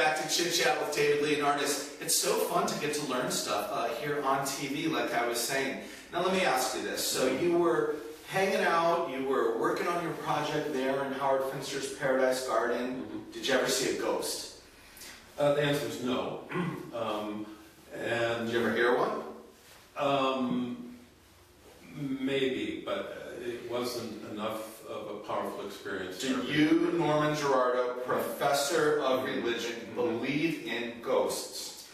back to Chit Chat with David Leonardis. It's so fun to get to learn stuff here on TV, like I was saying. Now let me ask you this. So you were hanging out, you were working on your project there in Howard Finster's Paradise Garden. Did you ever see a ghost? The answer is no. Did you ever hear one? Maybe, but it wasn't enough of a powerful experience. Do you, Norman Gerardo, professor of religion, believe in ghosts?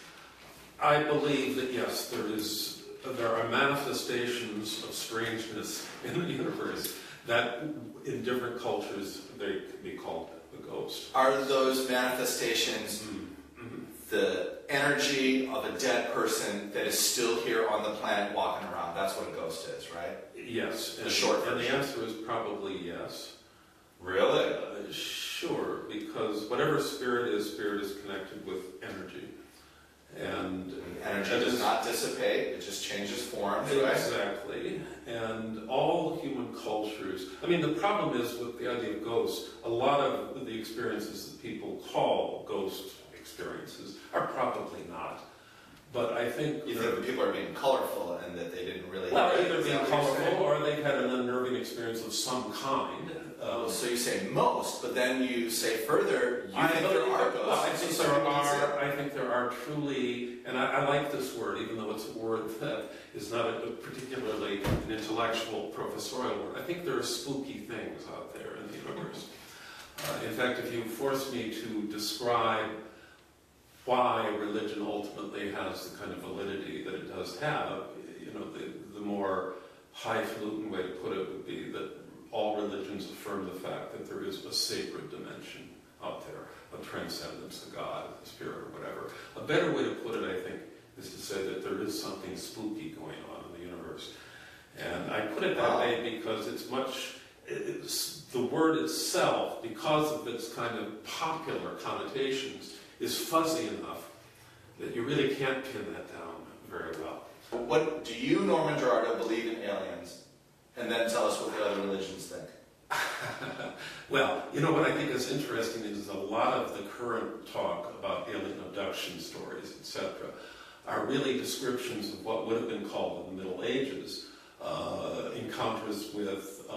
I believe that yes, there are manifestations of strangeness in the universe that in different cultures they can be called a ghost. Are those manifestations the energy of a dead person that is still here on the planet walking around? That's what a ghost is, right? Yes. The short version. And the answer is probably yes. Really? Sure, because whatever spirit is connected with energy. And energy does not dissipate, it just changes forms, right? Exactly. And all human cultures, I mean, the problem is with the idea of ghosts, a lot of the experiences that people call ghost experiences are probably not. But I think... You think that people are being colorful and that they didn't really... Well, either being colorful or they've had an unnerving experience of some kind. So you say most, but then you say further, you think there are ghosts. Well, I think there are truly, and I like this word, even though it's a word that is not particularly an intellectual professorial word. I think there are spooky things out there in the universe. In fact, if you force me to describe why religion ultimately has the kind of validity that it does have, you know, the more highfalutin way to put it would be that all religions affirm the fact that there is a sacred dimension out there, a transcendence, a God, a spirit, or whatever. A better way to put it, I think, is to say that there is something spooky going on in the universe. And I put it that way because it's the word itself, because of its kind of popular connotations, is fuzzy enough that you really can't pin that down very well. What do you, Norman Gerardo, believe in aliens? And then tell us what the other religions think. Well, you know what I think is interesting is a lot of the current talk about alien abduction stories, etc., are really descriptions of what would have been called in the Middle Ages encounters with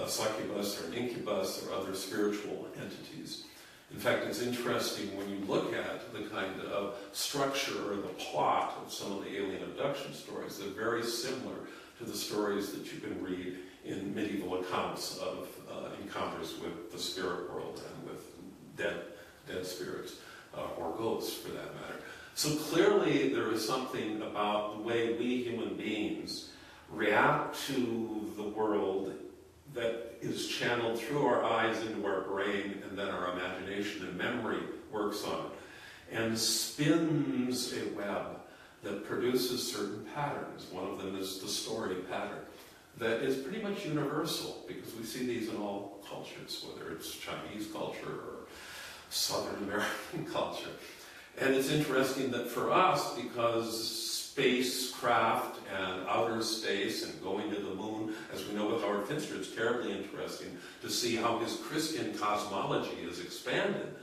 succubus or an incubus or other spiritual entities. In fact, it's interesting when you look at the kind of structure or the plot of some of the alien abduction stories. They're very similar to the stories that you can read in medieval accounts of encounters with the spirit world and with dead spirits, or ghosts for that matter. So clearly there is something about the way we human beings react to the world that is channeled through our eyes into our brain, and then our imagination and memory works on it, and spins a web that produces certain patterns. One of them is the story pattern that is pretty much universal, because we see these in all cultures, whether it's Chinese culture or Southern American culture. And it's interesting that for us, because spacecraft and outer space and going to the moon, as we know with Howard Finster, it's terribly interesting to see how his Christian cosmology is expanded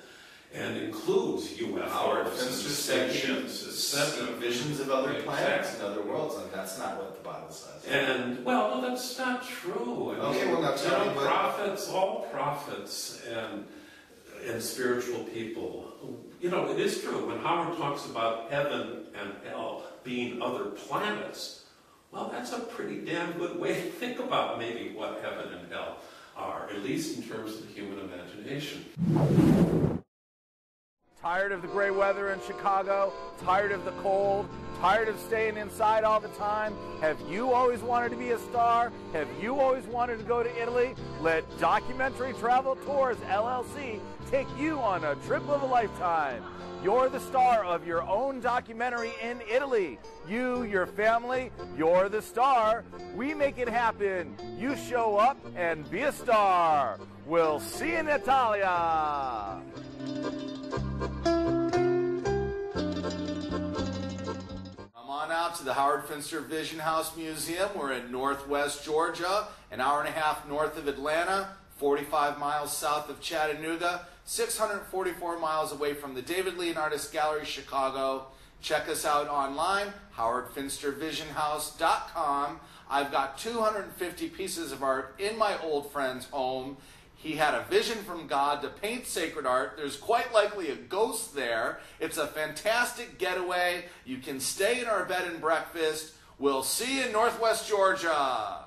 and includes UFOs, Howard Finster spaceships, see visions of other planets and other worlds, and that's not what the Bible says. And, well, no, that's not true. I mean, well, now tell me what... prophets, all prophets and spiritual people, you know, it is true. When Howard talks about heaven and hell being other planets, well, that's a pretty damn good way to think about maybe what heaven and hell are, at least in terms of the human imagination. Tired of the gray weather in Chicago? Tired of the cold? Tired of staying inside all the time? Have you always wanted to be a star? Have you always wanted to go to Italy? Let Documentary Travel Tours, LLC, take you on a trip of a lifetime. You're the star of your own documentary in Italy. You, your family, you're the star. We make it happen. You show up and be a star. We'll see you in Italia. Come on out to the Howard Finster Vision House Museum. We're in Northwest Georgia, an hour and a half north of Atlanta, 45 miles south of Chattanooga. 644 miles away from the David Leonardis Gallery, Chicago. Check us out online, howardfinstervisionhouse.com. I've got 250 pieces of art in my old friend's home. He had a vision from God to paint sacred art. There's quite likely a ghost there. It's a fantastic getaway. You can stay in our bed and breakfast. We'll see you in Northwest Georgia.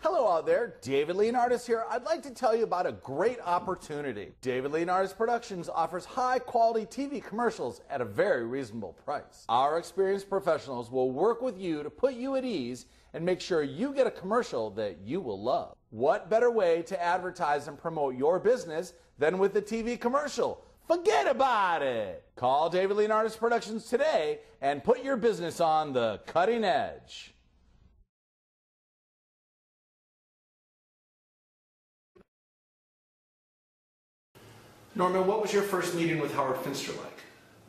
Hello out there, David Leonardis here. I'd like to tell you about a great opportunity. David Leonardis Productions offers high-quality TV commercials at a very reasonable price. Our experienced professionals will work with you to put you at ease and make sure you get a commercial that you will love. What better way to advertise and promote your business than with a TV commercial? Forget about it! Call David Leonardis Productions today and put your business on the cutting edge. Norman, what was your first meeting with Howard Finster like?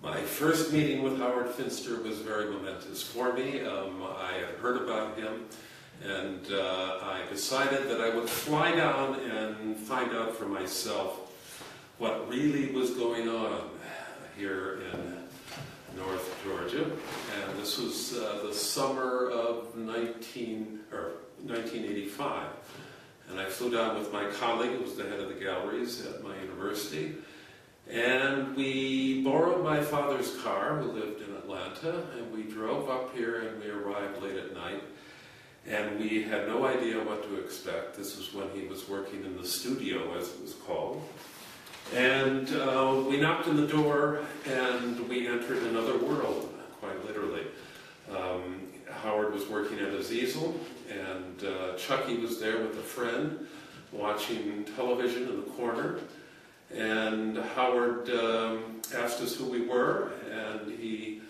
My first meeting with Howard Finster was very momentous for me. I had heard about him, and I decided that I would fly down and find out for myself what really was going on here in North Georgia. And this was the summer of 1985. And I flew down with my colleague, who was the head of the galleries at my university, and we borrowed my father's car, who lived in Atlanta, and we drove up here, and we arrived late at night, and we had no idea what to expect. This was when he was working in the studio, as it was called. And we knocked on the door, and we entered another world, quite literally. Howard was working at his easel, and Chucky was there with a friend watching television in the corner. And Howard asked us who we were, and he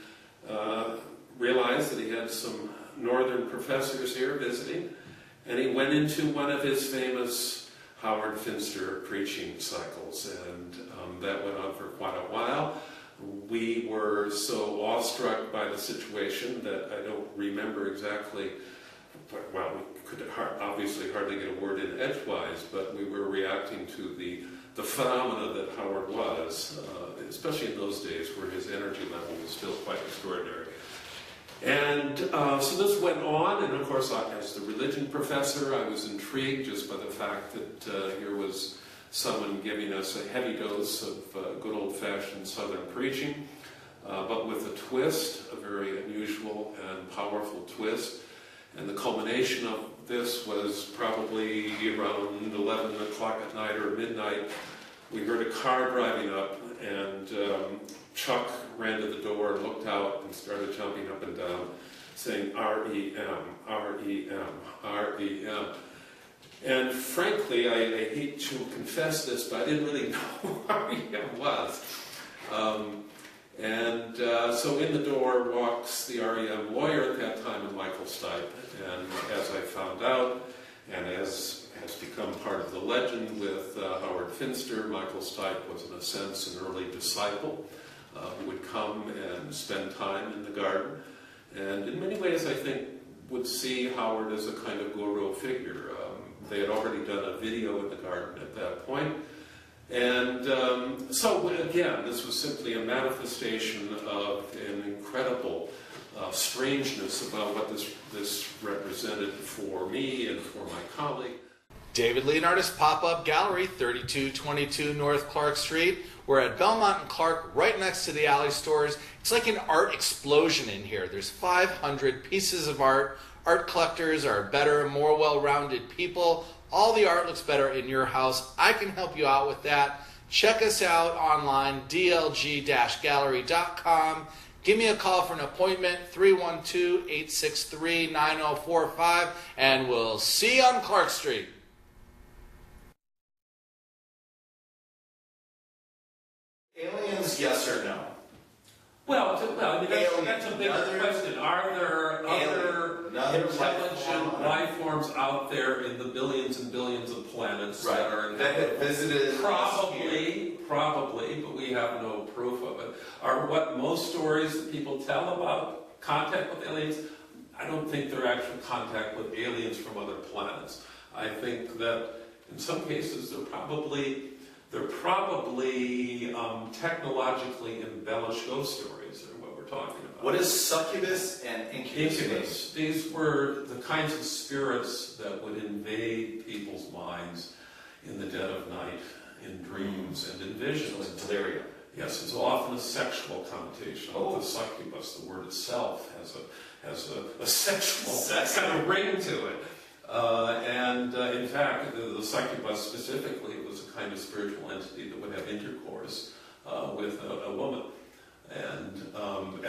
realized that he had some northern professors here visiting, and he went into one of his famous Howard Finster preaching cycles, and that went on for quite a while. We were so awestruck by the situation that I don't remember exactly, well, we could obviously hardly get a word in edgewise, but we were reacting to the phenomena that Howard was, especially in those days where his energy level was still quite extraordinary. And so this went on, and of course, as the religion professor, I was intrigued just by the fact that here was someone giving us a heavy dose of good old-fashioned Southern preaching, but with a twist, a very unusual and powerful twist. And the culmination of this was probably around 11 o'clock at night or midnight. We heard a car driving up, and Chuck ran to the door and looked out and started jumping up and down, saying, R-E-M, R-E-M, R-E-M. And frankly, I hate to confess this, but I didn't really know who R-E-M was. So in the door walks the R.E.M. lawyer at that time, Michael Stipe. And as I found out, and as has become part of the legend with Howard Finster, Michael Stipe was in a sense an early disciple who would come and spend time in the garden. And in many ways, I think, would see Howard as a kind of guru figure. They had already done a video in the garden at that point. And so, again, this was simply a manifestation of an incredible strangeness about what this represented for me and for my colleague. David Leonardis Pop-Up Gallery, 3222 North Clark Street. We're at Belmont and Clark, right next to the Alley stores. It's like an art explosion in here. There's 500 pieces of art. Art collectors are better, more well-rounded people. All the art looks better in your house. I can help you out with that. Check us out online, dlg-gallery.com. Give me a call for an appointment, 312-863-9045, and we'll see you on Clark Street. Aliens, yes or no? Well, I mean, that's a big question. Are there other intelligent life forms out there in the billions and billions of planets that are visited? Probably, but we have no proof of it. Are what most stories that people tell about contact with aliens, I don't think they're actual contact with aliens from other planets. I think that in some cases they're probably technologically embellished ghost stories are what we're talking about. What is succubus and incubus? These were the kinds of spirits that would invade people's minds in the dead of night, in dreams and in visions. So delirium. Yes, it's often a sexual connotation of the succubus. The word itself has a sexual kind of ring to it. In fact, the succubus specifically was a kind of spiritual entity that would have intercourse with a woman. And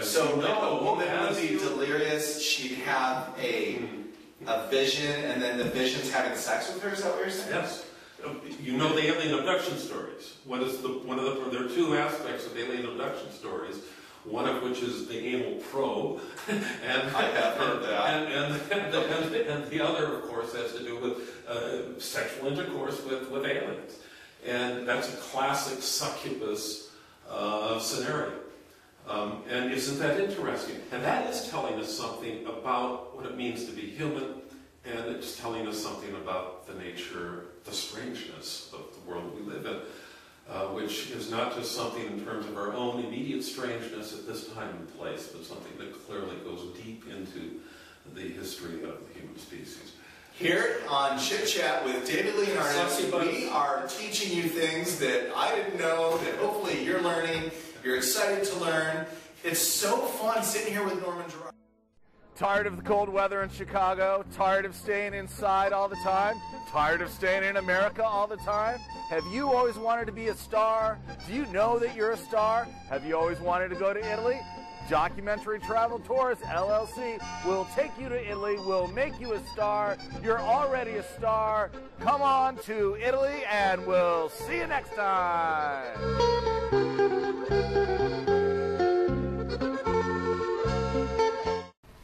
so when a woman would be delirious, she'd have a vision, and then the vision's having sex with her. Is that what you're saying? Yes. You know the alien abduction stories. There are two aspects of alien abduction stories. One of which is the anal probe, and I have heard that. And the other, of course, has to do with sexual intercourse with aliens, and that's a classic succubus scenario. And isn't that interesting? And that is telling us something about what it means to be human, and it's telling us something about the nature, the strangeness of the world we live in. Which is not just something in terms of our own immediate strangeness at this time and place, but something that clearly goes deep into the history of the human species. Here on Chit Chat with David Leonardis, we are teaching you things that I didn't know, that hopefully you're learning, you're excited to learn. It's so fun sitting here with Norman Gerardo. Tired of the cold weather in Chicago? Tired of staying inside all the time? Tired of staying in America all the time? Have you always wanted to be a star? Do you know that you're a star? Have you always wanted to go to Italy? Documentary Travel Tours LLC will take you to Italy, will make you a star. You're already a star. Come on to Italy and we'll see you next time.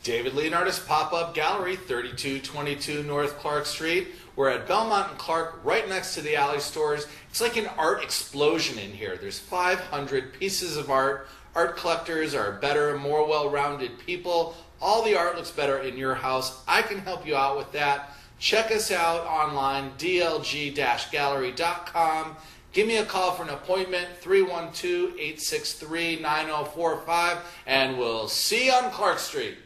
David Leonardis Pop-Up Gallery, 3222 North Clark Street. We're at Belmont and Clark, right next to the Alley stores. It's like an art explosion in here. There's 500 pieces of art. Art collectors are better, more well-rounded people. All the art looks better in your house. I can help you out with that. Check us out online, dlg-gallery.com. Give me a call for an appointment, 312-863-9045, and we'll see you on Clark Street.